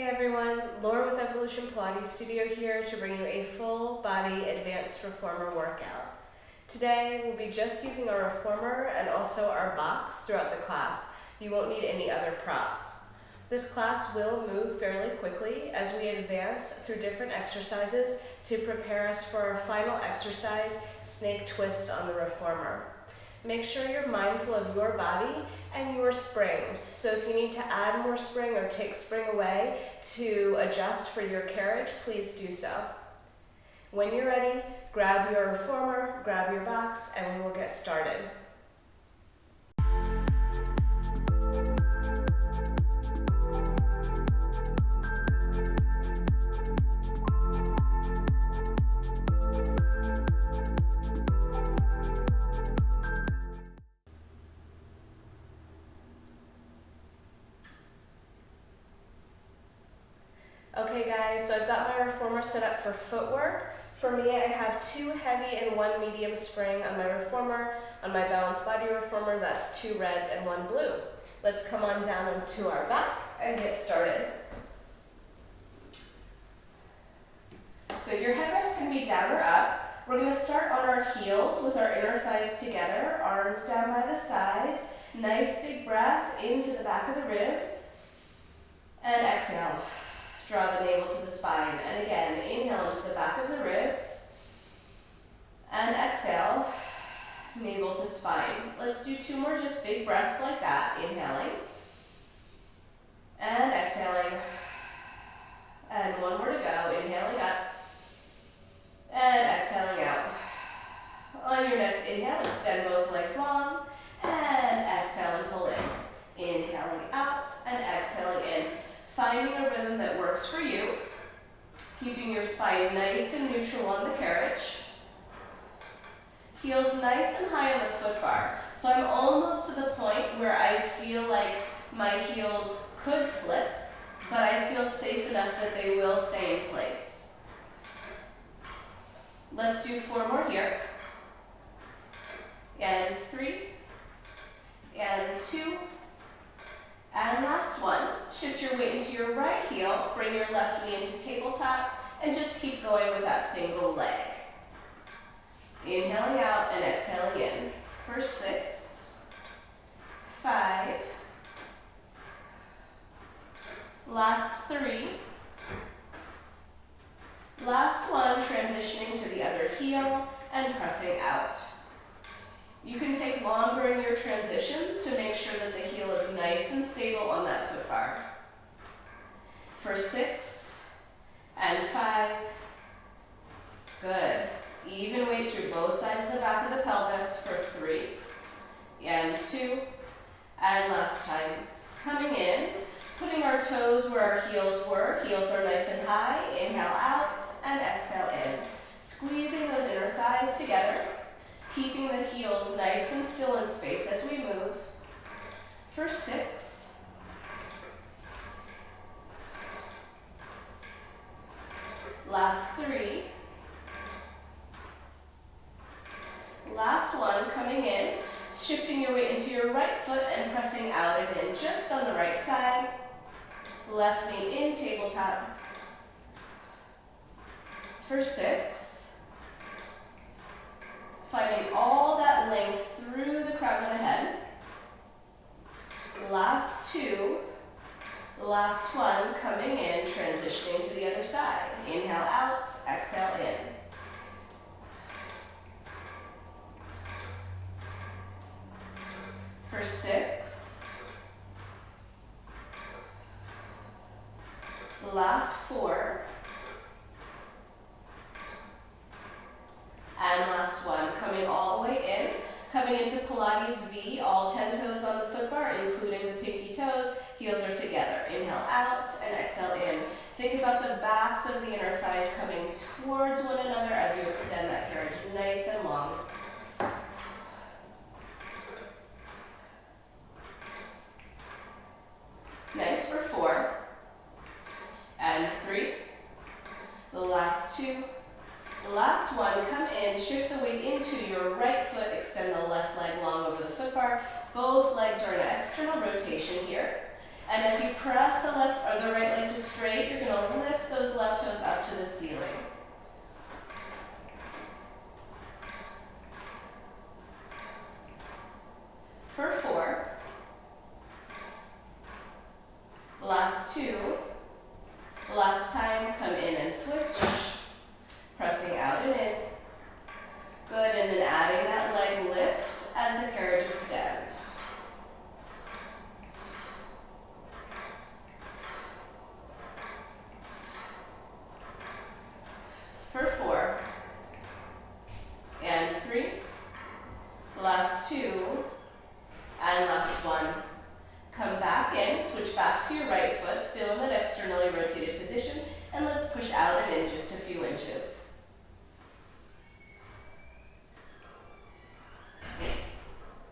Hey everyone, Laura with Evolution Pilates Studio here to bring you a full body advanced reformer workout. Today we'll be just using our reformer and also our box throughout the class. You won't need any other props. This class will move fairly quickly as we advance through different exercises to prepare us for our final exercise, snake twist on the reformer. Make sure you're mindful of your body and your springs. So if you need to add more spring or take spring away to adjust for your carriage, please do so. When you're ready, grab your reformer, grab your box, and we will get started. Okay guys, so I've got my reformer set up for footwork. For me, I have 2 heavy and 1 medium spring on my reformer. On my balanced body reformer, that's 2 reds and 1 blue. Let's come on down into our back and get started. Good, your headrest can be down or up. We're going to start on our heels with our inner thighs together, arms down by the sides. Nice big breath into the back of the ribs. And exhale. Draw the navel to the spine. And again, inhale into the back of the ribs. And exhale, navel to spine. Let's do 2 more just big breaths like that. Inhaling. And exhaling. And 1 more to go. Inhaling up. And exhaling out. On your next inhale, extend both legs long. And exhale and pull in. Inhaling out and exhaling in. Finding a rhythm that works for you, keeping your spine nice and neutral on the carriage. Heels nice and high on the foot bar. So I'm almost to the point where I feel like my heels could slip, but I feel safe enough that they will stay in place. Let's do 4 more here. And 3, and 2, and last one. Shift your weight into your right heel, bring your left knee into tabletop, and just keep going with that single leg. Inhaling out and exhaling in. For 6, 5, last 3, last one, transitioning to the other heel and pressing out. You can take longer in your transitions to make sure that the heel is nice and stable on that foot bar. For 6 and 5, good. Even weight through both sides of the back of the pelvis for 3 and 2, and last time. Coming in, putting our toes where our heels were. Heels are nice and high. Inhale out and exhale in. Squeezing those inner thighs together. Keeping the heels nice and still in space as we move. For 6. Last 3. Last one, coming in, shifting your weight into your right foot and pressing out and in just on the right side. Left knee in tabletop. For 6. Finding all that length through the crown of the head. Last 2. Last one, coming in, transitioning to the other side. Inhale out, exhale in. For 6. Last 4. And last one, coming all the way in, coming into Pilates V, all 10 toes on the foot bar, including the pinky toes, heels are together. Inhale out and exhale in. Think about the backs of the inner thighs coming towards one another as you extend that carriage nice and long. Nice for 4, and 3, the last 2, the last one, come in, shift the weight into your right foot, extend the left leg long over the foot bar. Both legs are in an external rotation here. And as you press the left or the right leg to straight, ceiling. For 4. Last 2. Last time, come in and switch. Pressing out and in. Good, and then adding that leg lift as the carriage extends. For 4. And 3. Last 2. And last 1. Come back in, switch back to your right foot, still in that externally rotated position, and let's push out and in just a few inches.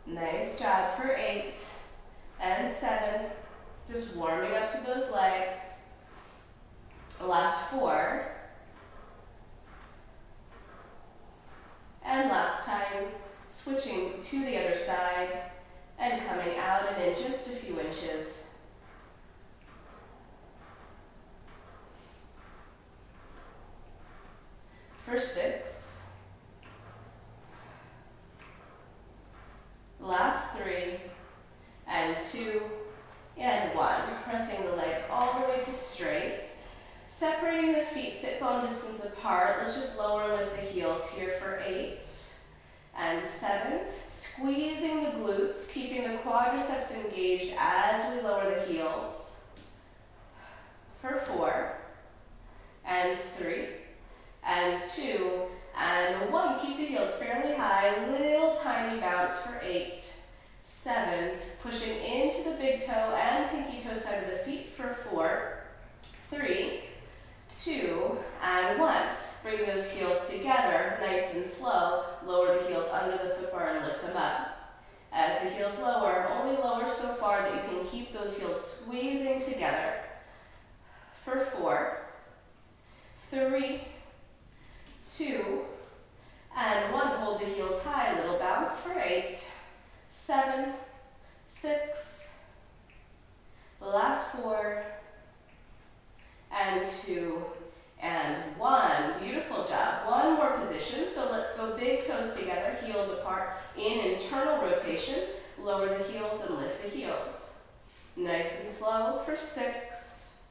Nice job for 8 and 7. Just warming up through those legs. Last 4. And last time, switching to the other side and coming out and in just a few inches. For 6. Last 3. And 2. And 1. Pressing the legs all the way to straight. Separating the feet sit bone distance apart. Let's just lower and lift the heels here for 8. And 7, squeezing the glutes, keeping the quadriceps engaged as we lower the heels. For 4, and 3, and 2, and 1. Keep the heels fairly high, little tiny bounce for 8, 7, pushing into the big toe and pinky toe side of the feet for 4, 3, 2, and 1. Bring those heels together, nice and slow. Lower the heels under the foot bar and lift them up. As the heels lower, only lower so far that you can keep those heels squeezing together. For 4, 3, 2, and 1. Hold the heels high, little bounce for 8, 7, 6, the last 4, and 2, and 1. Beautiful job. One more position. So let's go big toes together, heels apart in internal rotation. Lower the heels and lift the heels. Nice and slow for 6,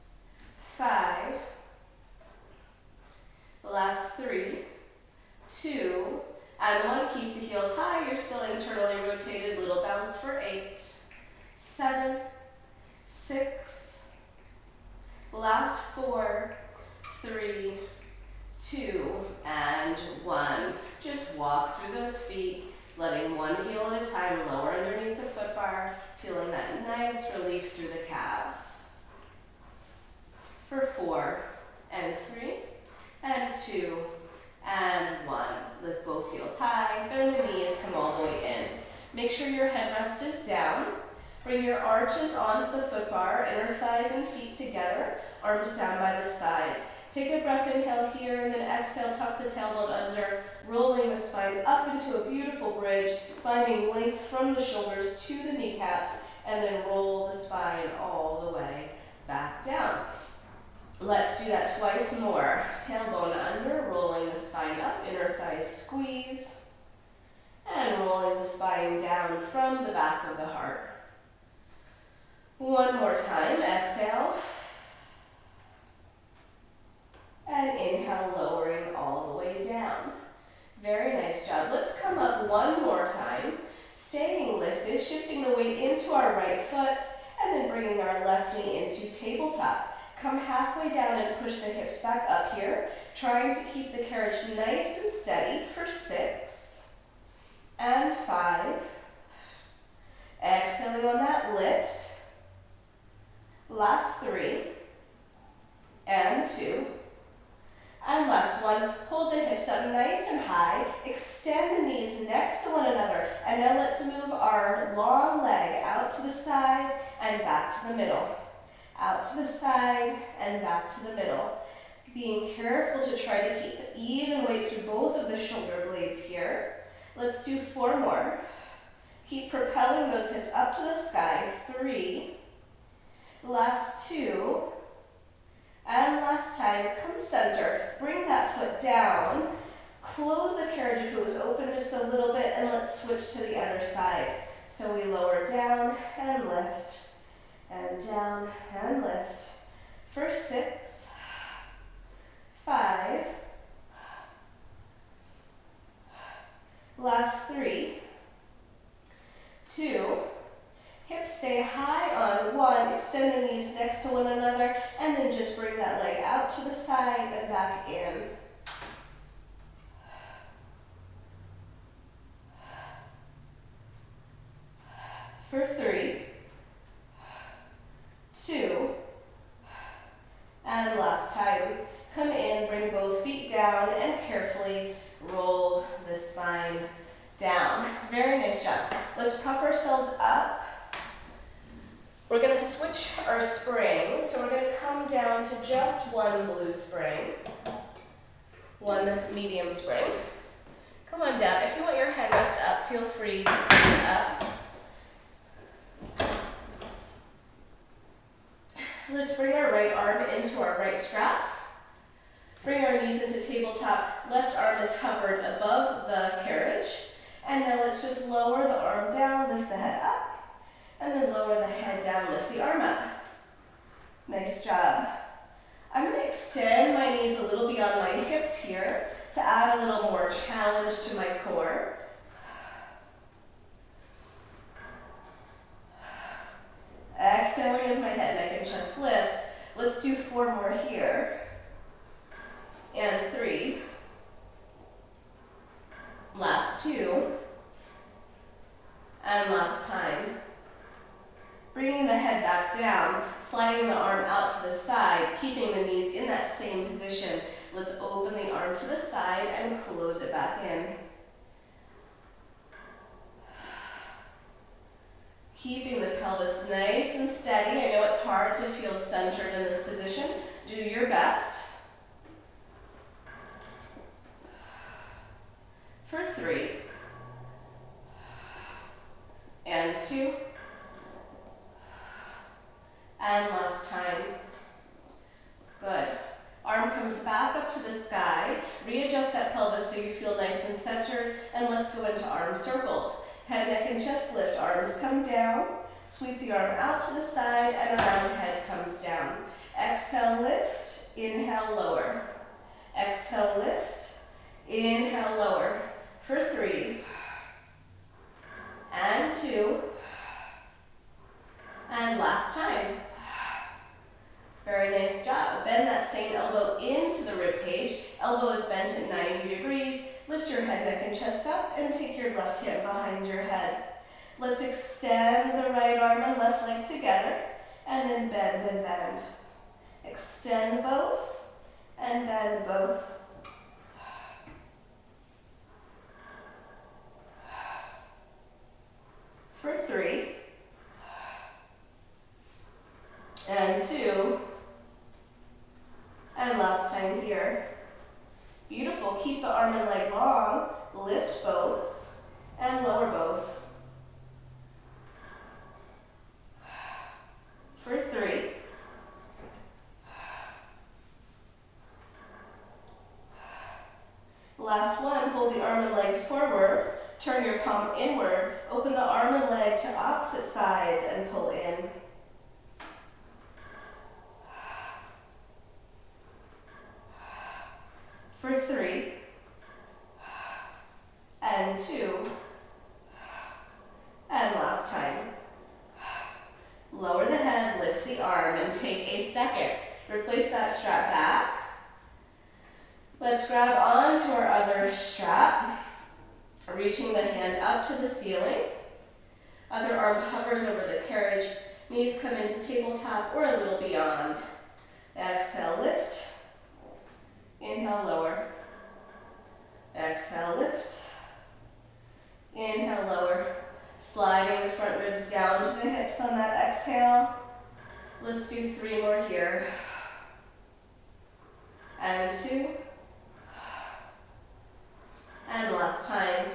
5, last 3, 2, and 1. Keep the heels high. You're still internally rotated. Little bounce for 8, 7, 6, last 4, 3, 2, and 1. Just walk through those feet, letting one heel at a time lower underneath the foot bar, feeling that nice relief through the calves. For 4, and 3, and 2, and 1. Lift both heels high, bend the knees, come all the way in. Make sure your headrest is down. Bring your arches onto the foot bar, inner thighs and feet together, arms down by the sides. Take a breath, inhale here, and then exhale, tuck the tailbone under, rolling the spine up into a beautiful bridge, finding length from the shoulders to the kneecaps, and then roll the spine all the way back down. Let's do that twice more. Tailbone under, rolling the spine up, inner thighs squeeze, and rolling the spine down from the back of the heart. One more time, exhale. And inhale, lowering all the way down. Very nice job. Let's come up one more time, staying lifted, shifting the weight into our right foot, and then bringing our left knee into tabletop. Come halfway down and push the hips back up here, trying to keep the carriage nice and steady for 6 and 5. Exhaling on that lift. Last 3 and 2. And last 1, hold the hips up nice and high, extend the knees next to one another, and now let's move our long leg out to the side and back to the middle. Out to the side and back to the middle. Being careful to try to keep even weight through both of the shoulder blades here. Let's do 4 more. Keep propelling those hips up to the sky. 3, last 2, and last last time, come center. Bring that foot down. Close the carriage if it was open just a little bit, and let's switch to the other side. So we lower down and lift, and down and lift. For 6, 5, last 3, 2, hips stay high on 1, extend the knees next to one another, and then just bring that leg out to the side and back in. For 3, 2, and last time. Come in, bring both feet down, and carefully roll the spine down. Very nice job. Let's prop ourselves up. We're going to switch our springs, so we're going to come down to just one blue spring, one medium spring. Come on down. If you want your headrest up, feel free to push it up. Let's bring our right arm into our right strap. Bring our knees into tabletop. Left arm is hovered above the carriage. And now let's just lower the arm down, lift the head up, and then lower the head down, lift the arm up. Nice job. I'm going to extend my knees a little beyond my hips here to add a little more challenge to my core. Exhaling as my head, neck, and chest lift. Let's do 4 more here. And 3. Last 2. And last time. Bringing the head back down, sliding the arm out to the side, keeping the knees in that same position. Let's open the arm to the side and close it back in. Keeping the pelvis nice and steady. I know it's hard to feel centered in this position. Do your best. For 3. And 2. And last time. Good. Arm comes back up to the sky. Readjust that pelvis so you feel nice and centered. And let's go into arm circles. Head, neck, and chest lift. Arms come down. Sweep the arm out to the side, and around head comes down. Exhale, lift. Inhale, lower. Exhale, lift. Inhale, lower. For 3. And 2. And last time. Very nice job. Bend that same elbow into the rib cage. Elbow is bent at 90 degrees. Lift your head, neck, and chest up, and take your left hand behind your head. Let's extend the right arm and left leg together, and then bend and bend. Extend both, and bend both. For 3. And 2. And last time here. Beautiful. Keep the arm and leg long. Lift both and lower both. For 3. Last one. Hold the arm and leg forward. Turn your palm inward. Open the arm and leg to opposite sides and pull in. For 3. And 2. And last time. Lower the head, lift the arm, and take a second. Replace that strap back. Let's grab onto our other strap, reaching the hand up to the ceiling. Other arm hovers over the carriage. Knees come into tabletop or a little beyond. Exhale, lift. Inhale, lower. Exhale, lift. Inhale, lower. Sliding the front ribs down to the hips on that exhale. Let's do 3 more here. And 2. And last time.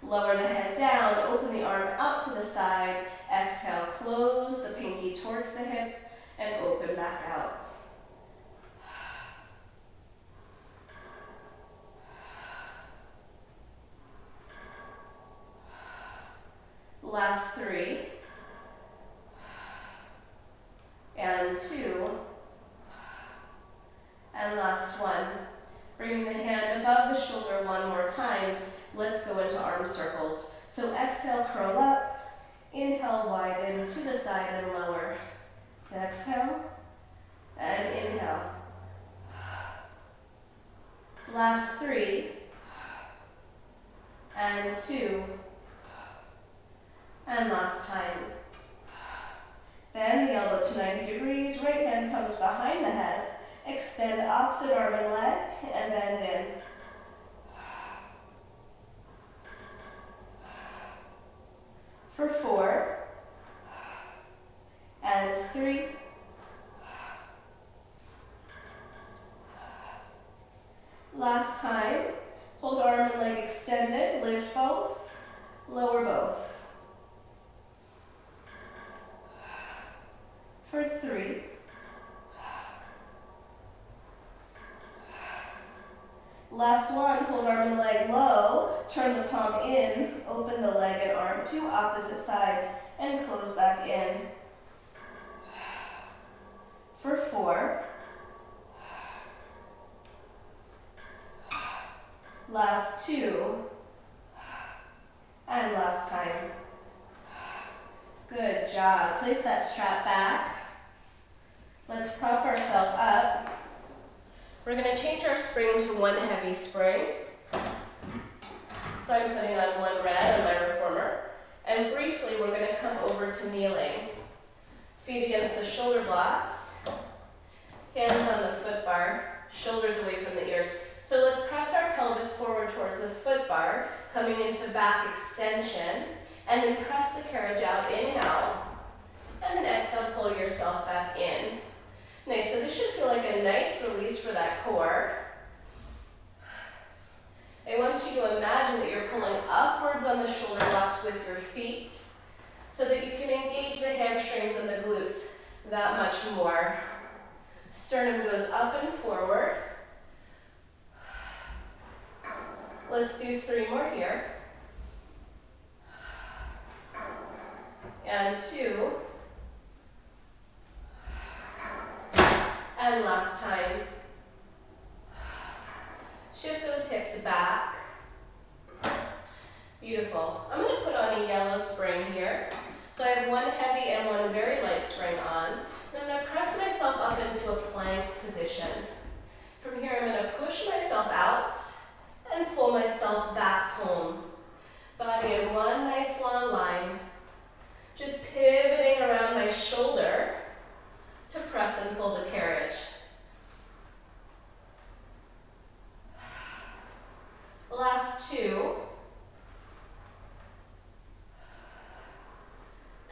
Lower the head down, open the arm out to the side. Exhale, close the pinky towards the hip and open back out. Last 3. And 2. And last 1. Bringing the hand above the shoulder one more time. Let's go into arm circles. So exhale, curl up. Inhale, widen to the side and lower. Exhale. And inhale. Last 3. And 2. And last time. Bend the elbow to 90 degrees. Right hand comes behind the head. Extend opposite arm and leg and bend in. For 4. And 3. Last time. Hold arm and leg extended. Lift both. Lower both. For 3. Last one, hold arm and leg low, turn the palm in, open the leg and arm to opposite sides, and close back in. For 4. Last 2. And last time. Good job. Place that strap back. Let's prop ourselves up. We're going to change our spring to one heavy spring. So I'm putting on one red on my reformer. And briefly, we're going to come over to kneeling. Feet against the shoulder blocks. Hands on the foot bar. Shoulders away from the ears. So let's press our pelvis forward towards the foot bar, coming into back extension. And then press the carriage out. Inhale. And then exhale, pull yourself back in. Nice, so this should feel like a nice release for that core. I want you to imagine that you're pulling upwards on the shoulder blocks with your feet so that you can engage the hamstrings and the glutes that much more. Sternum goes up and forward. Let's do 3 more here. And 2. And last time. Shift those hips back. Beautiful. I'm going to put on a yellow spring here. So I have one heavy and one very light spring on. And I'm going to press myself up into a plank position. From here, I'm going to push myself out and pull myself back home. Body in one nice long line. Just pivoting around my shoulder to press and pull the carriage. Last 2.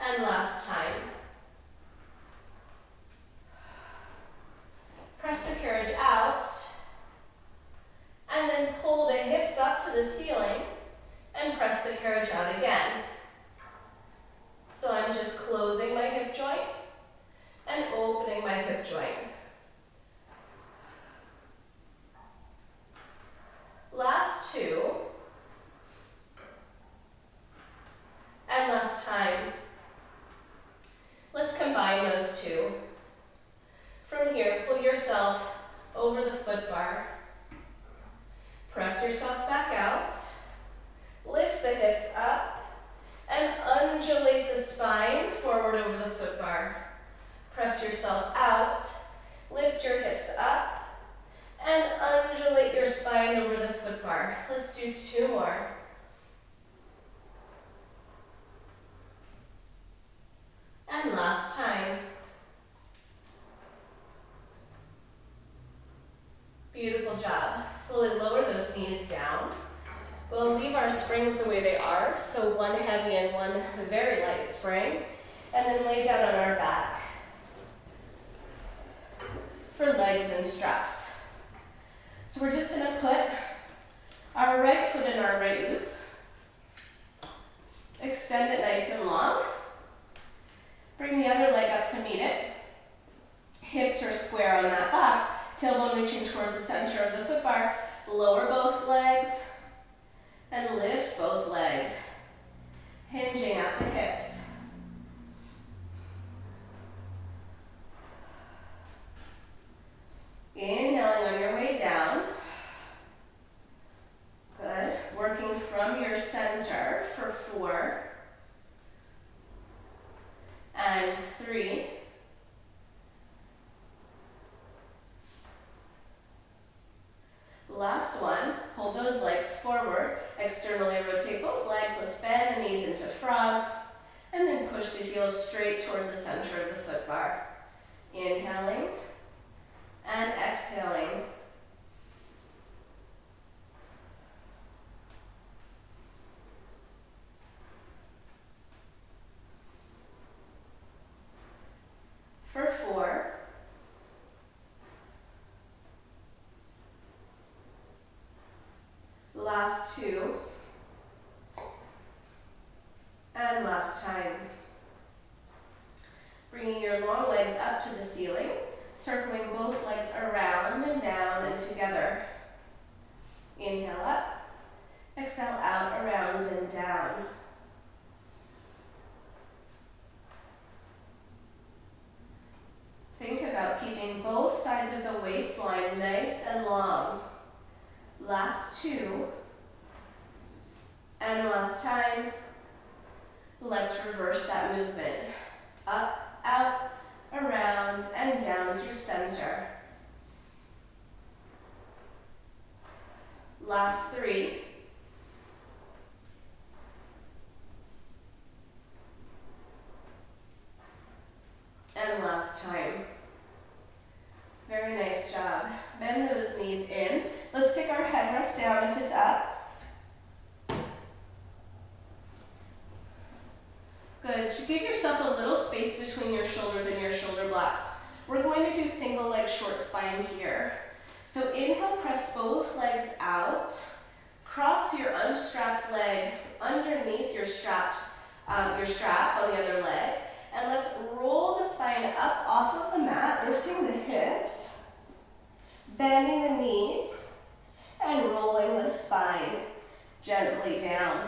And last time. Press the carriage out. And then pull the hips up to the ceiling and press the carriage out again. So I'm just closing my hip joint and opening my hip joint. Last 2. And last time. Let's combine those 2. From here, pull yourself over the foot bar. Press yourself back out. Lift the hips up and undulate the spine forward over the foot bar. Press yourself out, lift your hips up, and undulate your spine over the foot bar. Let's do 2 more. And last time. Beautiful job. Slowly lower those knees down. We'll leave our springs the way they are, so one heavy and one very light spring, and then lay down on our back for legs and straps. So we're just going to put our right foot in our right loop, extend it nice and long, bring the other leg up to meet it, hips are square on that box, tailbone reaching towards the center of the foot bar, lower both legs, and lift both legs. hinging at the hips. Inhaling on your way down. Good. Working from your center for 4 and 3. Last one, pull those legs forward, externally rotate both legs, let's bend the knees into frog, and then push the heels straight towards the center of the foot bar. Inhaling and exhaling. For 4. Last 2. And last time. Bringing your long legs up to the ceiling, circling both legs around and down and together. Inhale up, exhale out, around and down. Think about keeping both sides of the waistline nice and long. Last 2. And last time. Let's reverse that movement. Up, out, around, and down through center. Last 3. And last time. Very nice job. Bend those knees in. Let's take our headrest down if it's up. Good. Give yourself a little space between your shoulders and your shoulder blocks. We're going to do single leg short spine here. So inhale, press both legs out. Cross your unstrapped leg underneath your strap on the other leg. And let's roll the spine up off of the mat, lifting the hips, bending the knees, and rolling the spine gently down.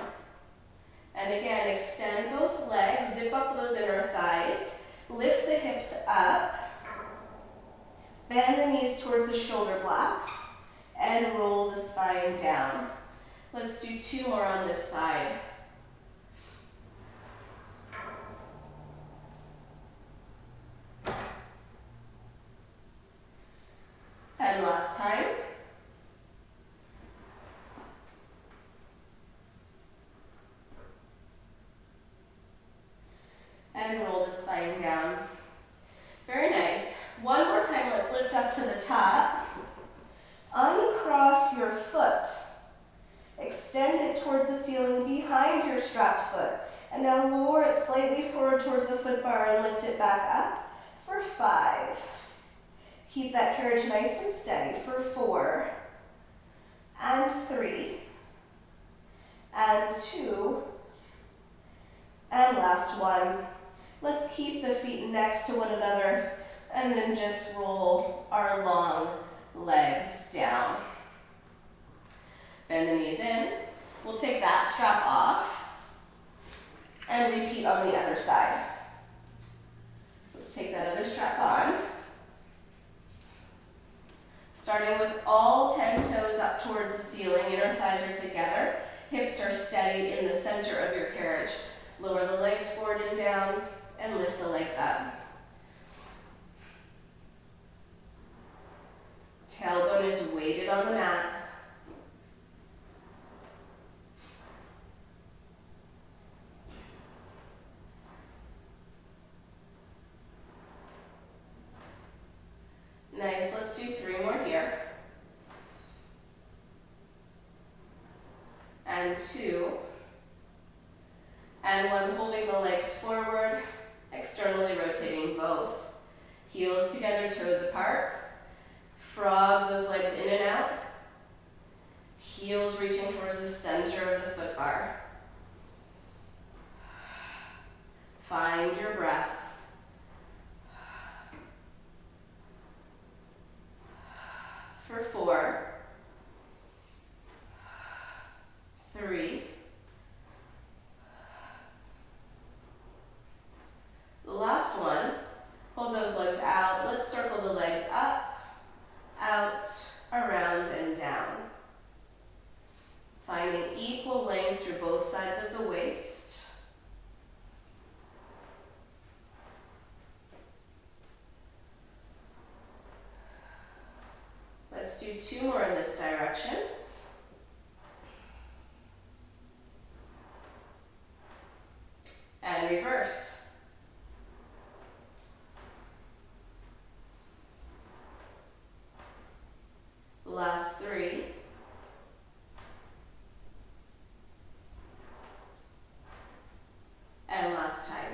And again, extend both legs, zip up those inner thighs, lift the hips up, bend the knees towards the shoulder blocks, and roll the spine down. Let's do 2 more on this side. And last time. And roll the spine down. Very nice. One more time, let's lift up to the top. Uncross your foot. Extend it towards the ceiling behind your strapped foot. And now lower it slightly forward towards the foot bar and lift it back up for 5. Keep that carriage nice and steady for 4, and 3, and 2, and last one. Let's keep the feet next to one another and then just roll our long legs down. Bend the knees in. We'll take that strap off and repeat on the other side. So let's take that other strap on. Starting with all 10 toes up towards the ceiling, inner thighs are together, hips are steady in the center of your carriage. Lower the legs forward and down, and lift the legs up. Tailbone is weighted on the mat. Nice, let's do 3 more here. And 2. And 1, holding the legs forward, externally rotating both. Heels together, toes apart. Frog those legs in and out. Heels reaching towards the center of the foot bar. Find your breath. For 4, 3, let's circle the legs up, out, around, and down. Finding equal length through both sides of the waist. Let's do 2 more in this direction. And reverse. Last 3. And last time.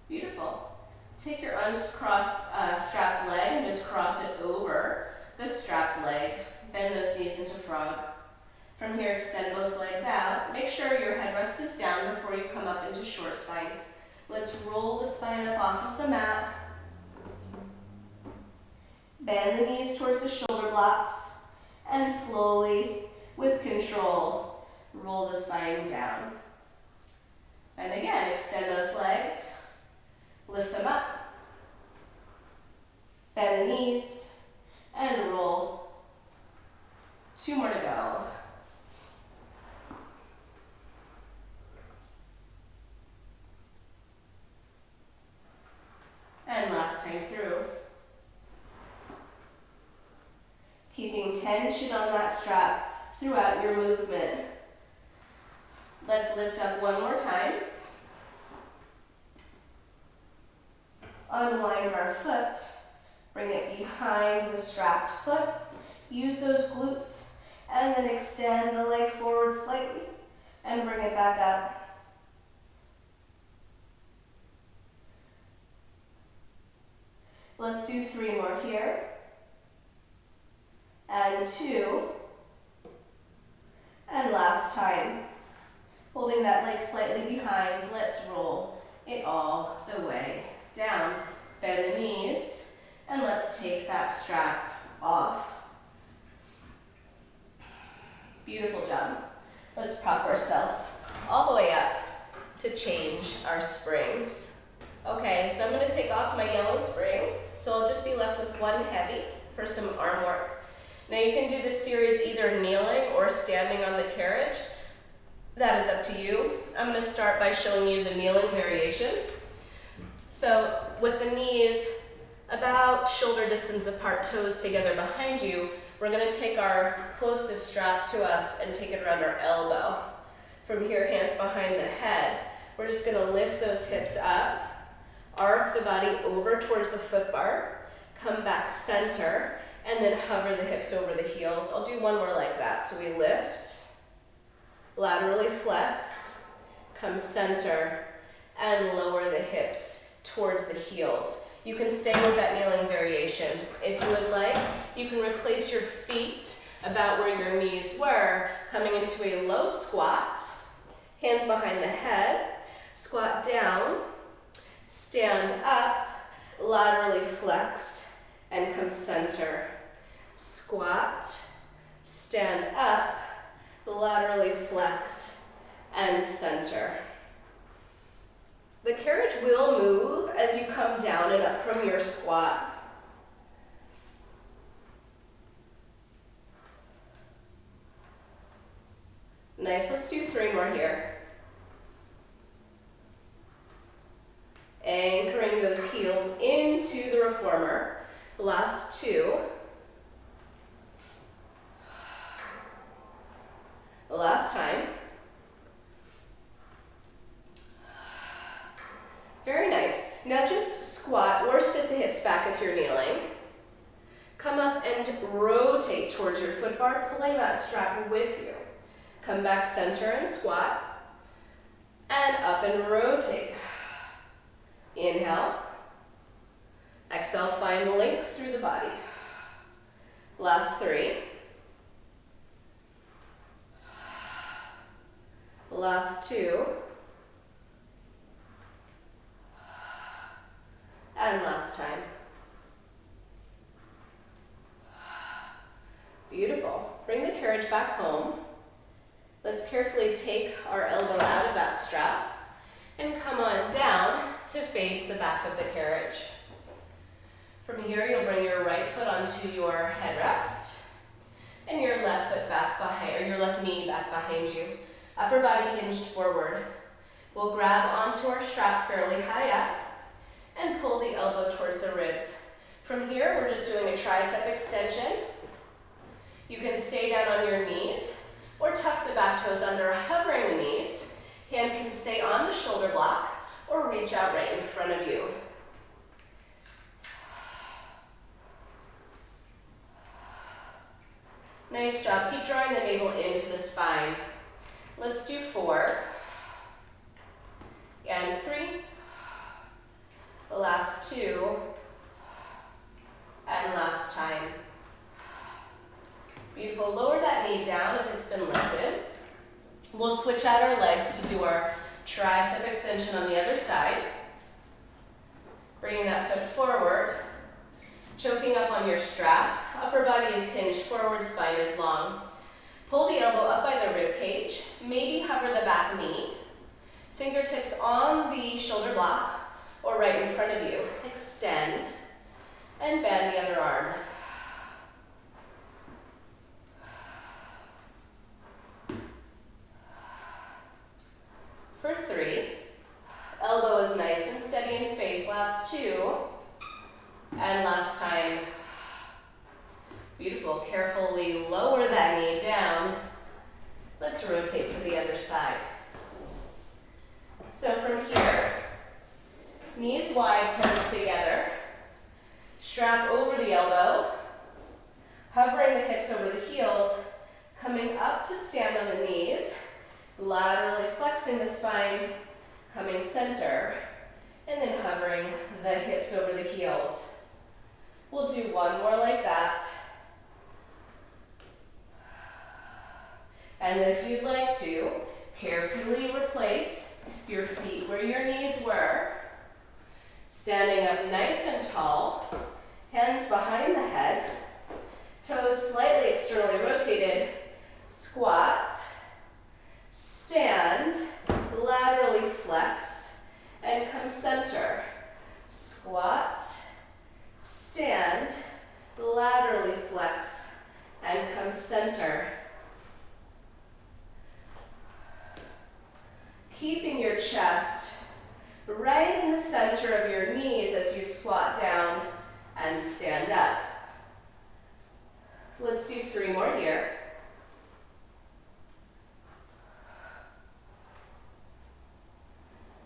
Beautiful. Take your uncrossed strapped leg and just cross it over the strapped leg. Bend those knees into frog. From here, extend both legs out. Make sure your headrest is down before you come up into short spine. Let's roll the spine up off of the mat. Bend the knees towards the shoulder blocks. And slowly, with control, roll the spine down. And again, extend those legs. Lift them up. Bend the knees. And roll. 2 more to go. And last time through. Keeping tension on that strap throughout your movement. Let's lift up one more time. Unwind our foot. Bring it behind the strapped foot. Use those glutes and then extend the leg forward slightly and bring it back up. Let's do 3 more here. And 2. And last time. Holding that leg slightly behind, let's roll it all the way down. Bend the knees, and let's take that strap off. Beautiful job. Let's prop ourselves all the way up to change our springs. Okay, so I'm going to take off my yellow spring, so I'll just be left with one heavy for some arm work. Now you can do this series either kneeling or standing on the carriage. That is up to you. I'm going to start by showing you the kneeling variation. So with the knees about shoulder distance apart, toes together behind you, we're going to take our closest strap to us and take it around our elbow. From here, hands behind the head. We're just going to lift those hips up, arc the body over towards the foot bar, come back center, and then hover the hips over the heels. I'll do one more like that. So we lift, laterally flex, come center, and lower the hips towards the heels. You can stay with that kneeling variation. If you would like, you can replace your feet about where your knees were, coming into a low squat, hands behind the head, squat down, stand up, laterally flex, and come center. Squat, stand up, laterally flex, and center. The carriage will move as you come down and up from your squat. Nice, let's do 3 more here. Anchoring those heels into the reformer. Last 2. Last time. Very nice. Now just squat or sit the hips back if you're kneeling. Come up and rotate towards your foot bar, pulling that strap with you. Come back center and squat. And up and rotate. Inhale. Exhale, find length through the body. Last 3. Last 2. And last time. Beautiful. Bring the carriage back home. Let's carefully take our elbow out of that strap and come on down to face the back of the carriage. here, you'll bring your right foot onto your headrest and your left foot back behind, or your left knee back behind you. Upper body hinged forward. We'll grab onto our strap fairly high up and pull the elbow towards the ribs. From here, we're just doing a tricep extension. You can stay down on your knees or tuck the back toes under, hovering the knees. Hand can stay on the shoulder block or reach out right in front of you. Nice job. Keep drawing the navel into the spine. Let's do 4 and 3. The last 2 and last time. Beautiful. Lower that knee down if it's been lifted. We'll switch out our legs to do our tricep extension on the other side. Bringing that foot forward. Choking up on your strap. Upper body is hinged forward, spine is long. Pull the elbow up by the rib cage. Maybe hover the back knee. Fingertips on the shoulder block or right in front of you. Extend and bend the other arm. For 3, elbow is nice and steady in space. Last 2 and last time. Beautiful. Carefully lower that knee down. Let's rotate to the other side. So from here, knees wide, toes together. Strap over the elbow. Hovering the hips over the heels. Coming up to stand on the knees. Laterally flexing the spine. Coming center. And then hovering the hips over the heels. We'll do one more like that. And then if you'd like to, carefully replace your feet where your knees were. Standing up nice and tall, hands behind the head, toes slightly externally rotated, squat, stand, laterally flex, and come center. Squat, stand, laterally flex, and come center. Keeping your chest right in the center of your knees as you squat down and stand up. Let's do 3 more here.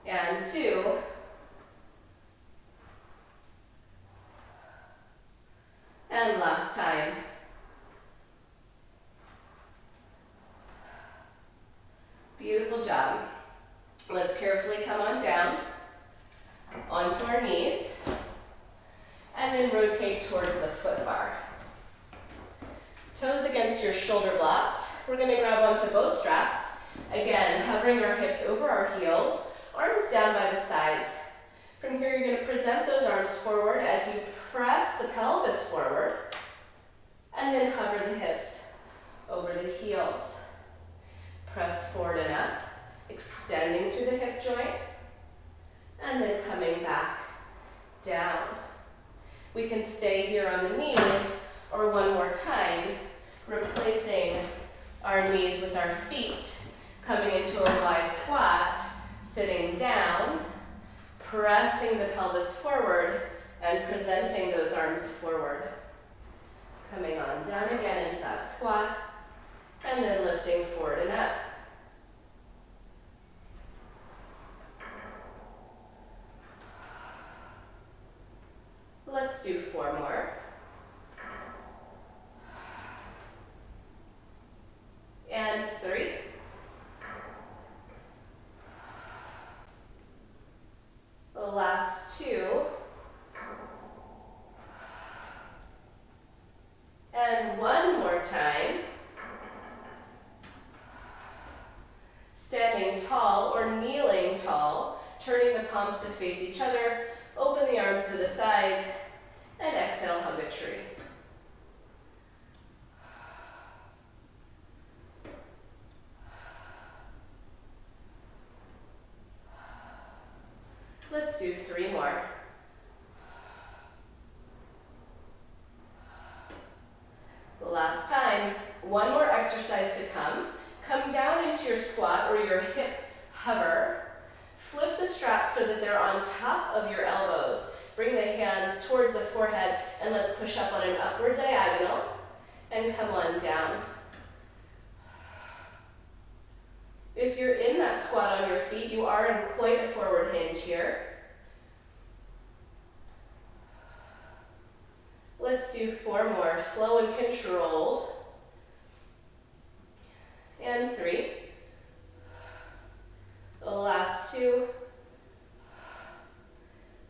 And 2. And last time. Beautiful job. Let's carefully come on down onto our knees and then rotate towards the foot bar. Toes against your shoulder blocks. We're going to grab onto both straps. Again, hovering our hips over our heels, arms down by the sides. From here, you're going to present those arms forward as you press the pelvis forward and then hover the hips over the heels. Press forward and up, extending through the hip joint, and then coming back down. We can stay here on the knees, or one more time, replacing our knees with our feet, coming into a wide squat, sitting down, pressing the pelvis forward, and presenting those arms forward. Coming on down again into that squat, and then lifting forward and up. Let's do 4 more. And 3. The last 2. And one more time. Standing tall or kneeling tall, turning the palms to face each other, open the arms to the sides, and exhale, hug a tree. Let's do 3 more. One more exercise to come. Come down into your squat or your hip hover. Flip the straps so that they're on top of your elbows. Bring the hands towards the forehead and let's push up on an upward diagonal and come on down. If you're in that squat on your feet, you are in quite a forward hinge here. Let's do 4 more, slow and controlled. And 3. The last 2.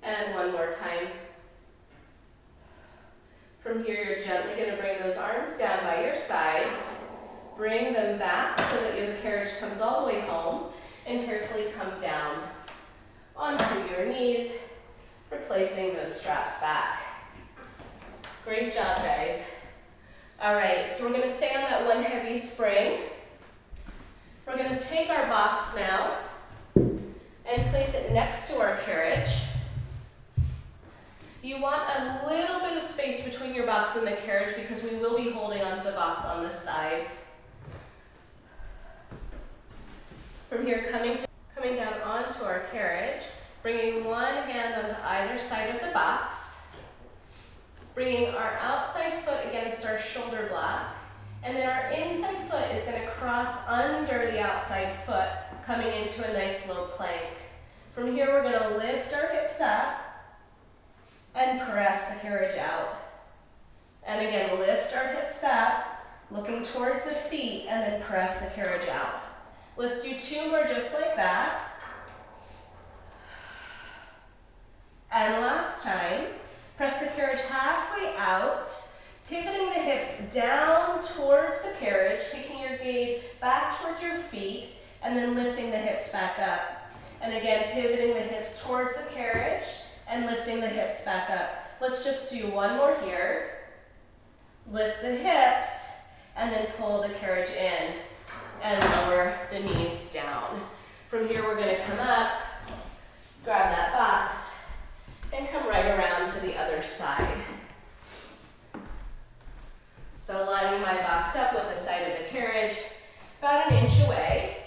And 1 more time. From here, you're gently going to bring those arms down by your sides. Bring them back so that your carriage comes all the way home, and carefully come down onto your knees, replacing those straps back. Great job, guys. All right, so we're going to stay on that one heavy spring. We're going to take our box now and place it next to our carriage. You want a little bit of space between your box and the carriage because we will be holding onto the box on the sides. From here, coming down onto our carriage, bringing one hand onto either side of the box, bringing our outside foot against our shoulder block, and then our inside foot is going to cross under the outside foot, coming into a nice low plank. From here, we're going to lift our hips up and press the carriage out. And again, lift our hips up, looking towards the feet, and then press the carriage out. Let's do 2 more just like that. And last time, press the carriage halfway out, pivoting the hips down towards the carriage, taking your gaze back towards your feet, and then lifting the hips back up. And again, pivoting the hips towards the carriage and lifting the hips back up. Let's just do 1 more here. Lift the hips and then pull the carriage in and lower the knees down. From here, we're going to come up, grab that box, and come right around to the other side. So lining my box up with the side of the carriage, about 1 inch away.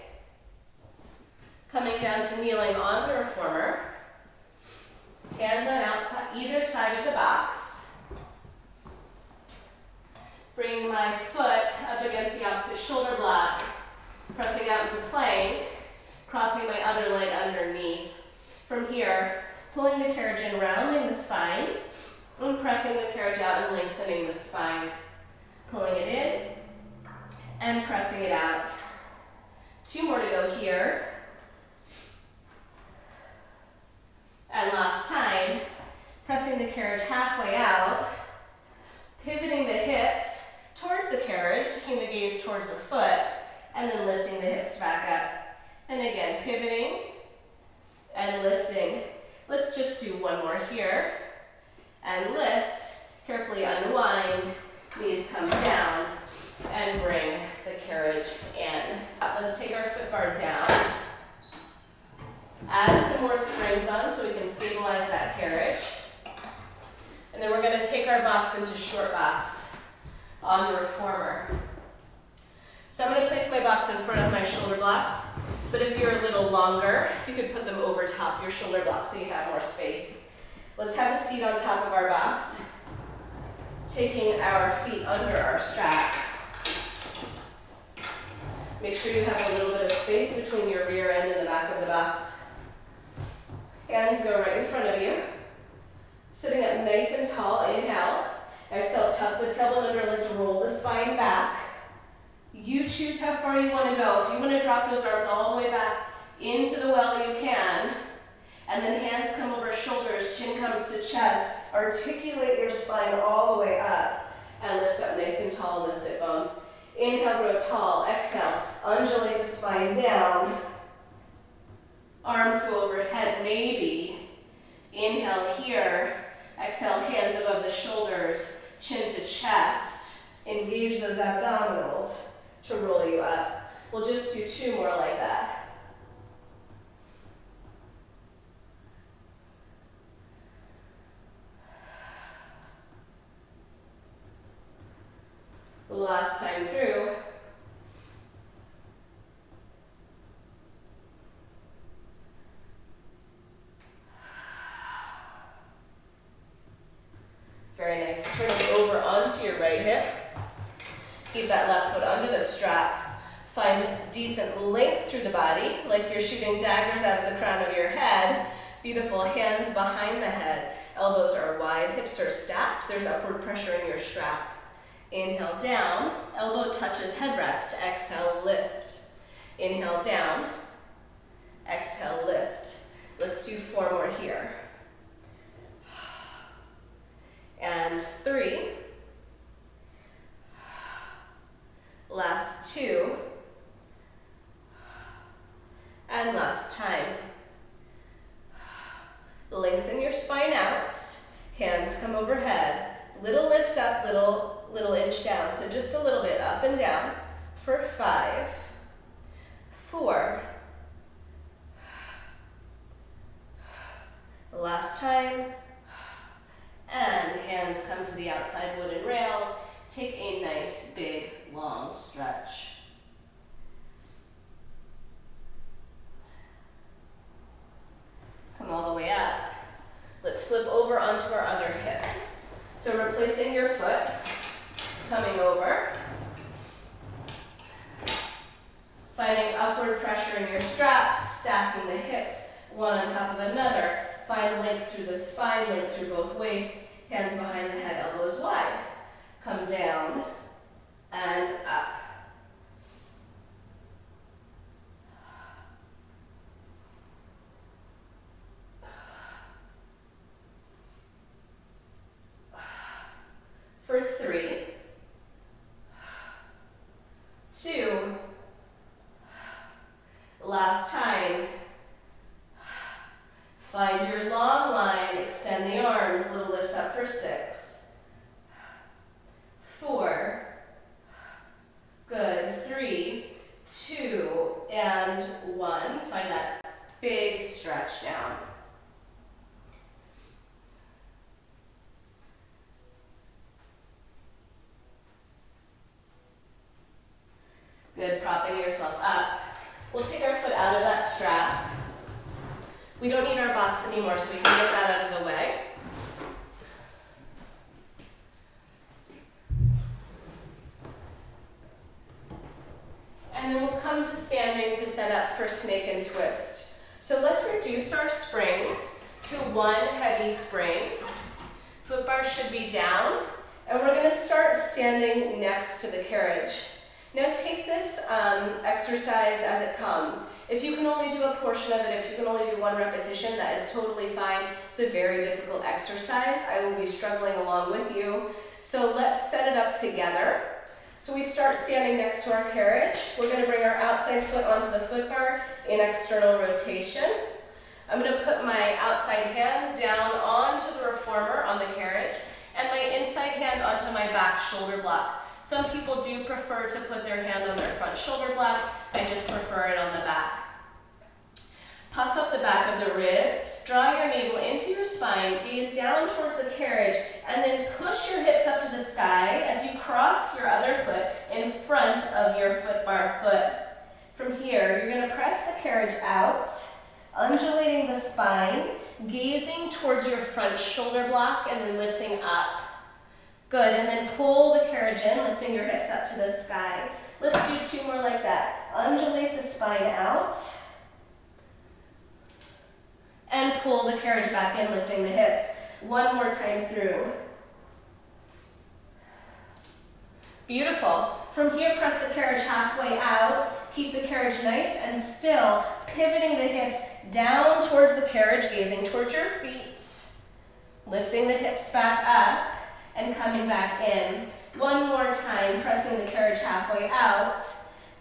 Coming down to kneeling on the reformer. Hands on either side of the box. Bring my foot up against the opposite shoulder block, pressing out into plank, crossing my other leg underneath. From here, pulling the carriage in, rounding the spine, and pressing the carriage out and lengthening the spine. Pulling it in and pressing it out. 2 more to go here. And last time, pressing the carriage halfway out, pivoting the hips towards the carriage, taking the gaze towards the foot, and then lifting the hips back up. And again, pivoting and lifting. Let's just do 1 more here. And lift, carefully unwind, knees come down, and bring the carriage in. Let's take our foot bar down. Add some more springs on so we can stabilize that carriage. And then we're going to take our box into short box on the reformer. So I'm going to place my box in front of my shoulder blocks, but if you're a little longer, you could put them over top your shoulder blocks so you have more space. Let's have a seat on top of our box, taking our feet under our strap. Make sure you have a little bit of space between your rear end and the back of the box. Hands go right in front of you. Sitting up nice and tall, inhale. Exhale, tuck the tailbone under, let's roll the spine back. You choose how far you want to go. If you want to drop those arms all the way back into the well, you can. And then hands come over shoulders, chin comes to chest. Articulate your spine all the way up. And lift up nice and tall in the sit bones. Inhale, grow tall. Exhale, undulate the spine down. Arms go overhead, maybe. Inhale here. Exhale, hands above the shoulders, chin to chest. Engage those abdominals to roll you up. We'll just do 2 more like that. Last time through. onto your right hip. Keep that left foot under the strap. Find decent length through the body, like you're shooting daggers out of the crown of your head. Beautiful, hands behind the head. Elbows are wide, hips are stacked. There's upward pressure in your strap. Inhale down, elbow touches headrest. Exhale, lift. Inhale down, exhale, lift. Let's do 4 more here. And 3. Last 2. And last time. Lengthen your spine out. Hands come overhead. Little lift up, little inch down. So just a little bit up and down for 5, 4. Last time. And hands come to the outside wooden rails. Take a nice, big, long stretch. Come all the way up. Let's flip over onto our other hip. So replacing your foot, coming over, finding upward pressure in your straps, stacking the hips, one on top of another. Find length through the spine, length through both waists, hands behind the head, elbows wide. Come down and up. For 3, 2, last time. Find your long line, extend the arms, little lifts up for 6, 4, good, 3, 2, and 1. Find that big stretch down. Good, propping yourself up. We'll take our foot out of that strap. We don't need our box anymore, so we can get that out of the way. And then we'll come to standing to set up for snake and twist. So let's reduce our springs to 1 heavy spring. Foot bar should be down, and we're going to start standing next to the carriage. Now take this exercise as it comes. If you can only do a portion of it, if you can only do 1 repetition, that is totally fine. It's a very difficult exercise. I will be struggling along with you. So let's set it up together. So we start standing next to our carriage. We're going to bring our outside foot onto the foot bar in external rotation. I'm going to put my outside hand down onto the reformer on the carriage and my inside hand onto my back shoulder block. Some people do prefer to put their hand on their front shoulder block. I just prefer it on the back. Puff up the back of the ribs, draw your navel into your spine, gaze down towards the carriage, and then push your hips up to the sky as you cross your other foot in front of your foot bar foot. From here, you're going to press the carriage out, undulating the spine, gazing towards your front shoulder block, and then lifting up. Good, and then pull the carriage in, lifting your hips up to the sky. Let's do 2 more like that. Undulate the spine out. And pull the carriage back in, lifting the hips. 1 more time through. Beautiful. From here, press the carriage halfway out. Keep the carriage nice and still, pivoting the hips down towards the carriage, gazing towards your feet. Lifting the hips back up. And coming back in. 1 more time, pressing the carriage halfway out,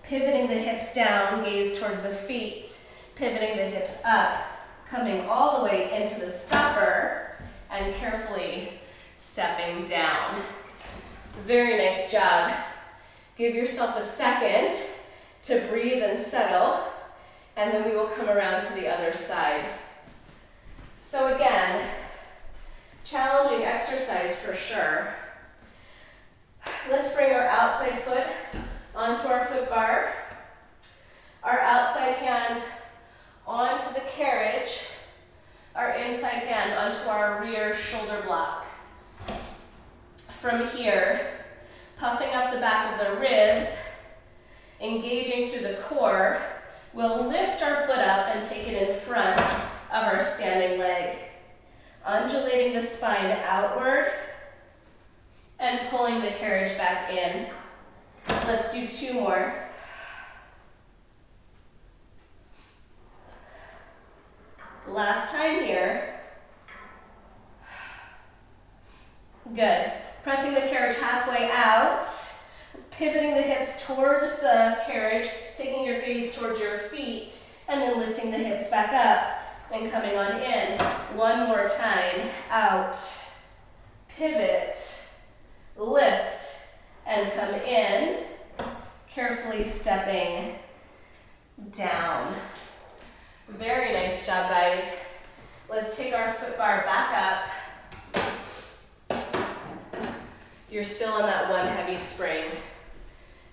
pivoting the hips down, gaze towards the feet, pivoting the hips up, coming all the way into the stopper, and carefully stepping down. Very nice job. Give yourself a second to breathe and settle, and then we will come around to the other side. So again, challenging exercise for sure. Let's bring our outside foot onto our foot bar, our outside hand onto the carriage, our inside hand onto our rear shoulder block. From here, puffing up the back of the ribs, engaging through the core, we'll lift our foot up and take it in front of our standing leg, undulating the spine outward and pulling the carriage back in. Let's do 2 more. Last time here. Good. Pressing the carriage halfway out, pivoting the hips towards the carriage, taking your gaze towards your feet, and then lifting the hips back up and coming on in. 1 more time. Out, pivot, lift, and come in, carefully stepping down. Very nice job, guys. Let's take our foot bar back up. You're still in that one heavy spring.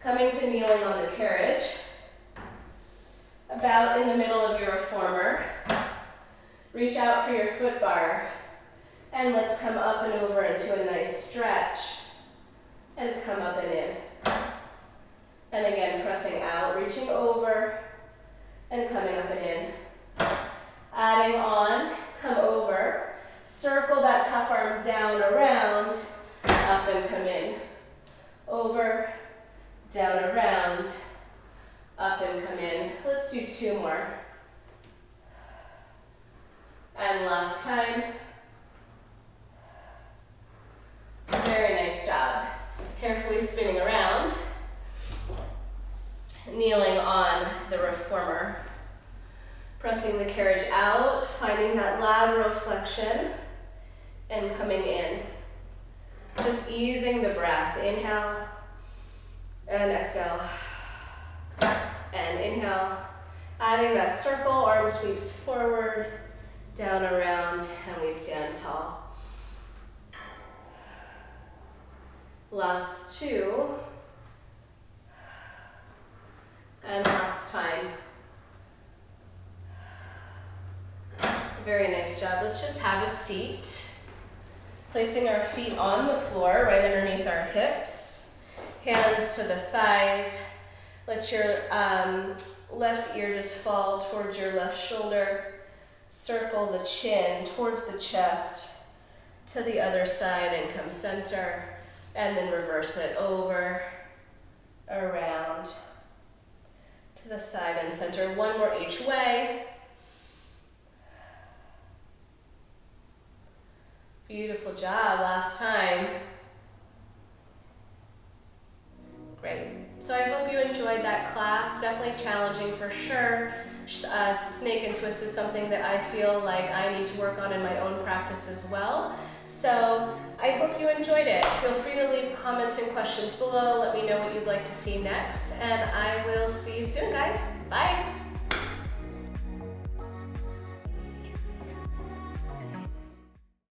Coming to kneeling on the carriage, about in the middle of your reformer. Reach out for your foot bar, and let's come up and over into a nice stretch, and come up and in. And again, pressing out, reaching over, and coming up and in. Adding on, come over, circle that top arm down, around, up and come in. Over, down, around, up and come in. Let's do 2 more. And last time. Very nice job. Carefully spinning around, kneeling on the reformer. Pressing the carriage out, finding that lateral flexion, and coming in. Just easing the breath. Inhale, and exhale. And inhale, adding that circle, arm sweeps forward, down, around, and we stand tall. Last 2. And last time. Very nice job. Let's just have a seat. Placing our feet on the floor, right underneath our hips. Hands to the thighs. Let your left ear just fall towards your left shoulder. Circle the chin towards the chest to the other side and come center. And then reverse it over, around, to the side and center. 1 more each way. Beautiful job, last time. Great. So I hope you enjoyed that class. Definitely challenging for sure. Snake and twist is something that I feel like I need to work on in my own practice as well. So I hope you enjoyed it. Feel free to leave comments and questions below. Let me know what you'd like to see next. And I will see you soon, guys. Bye.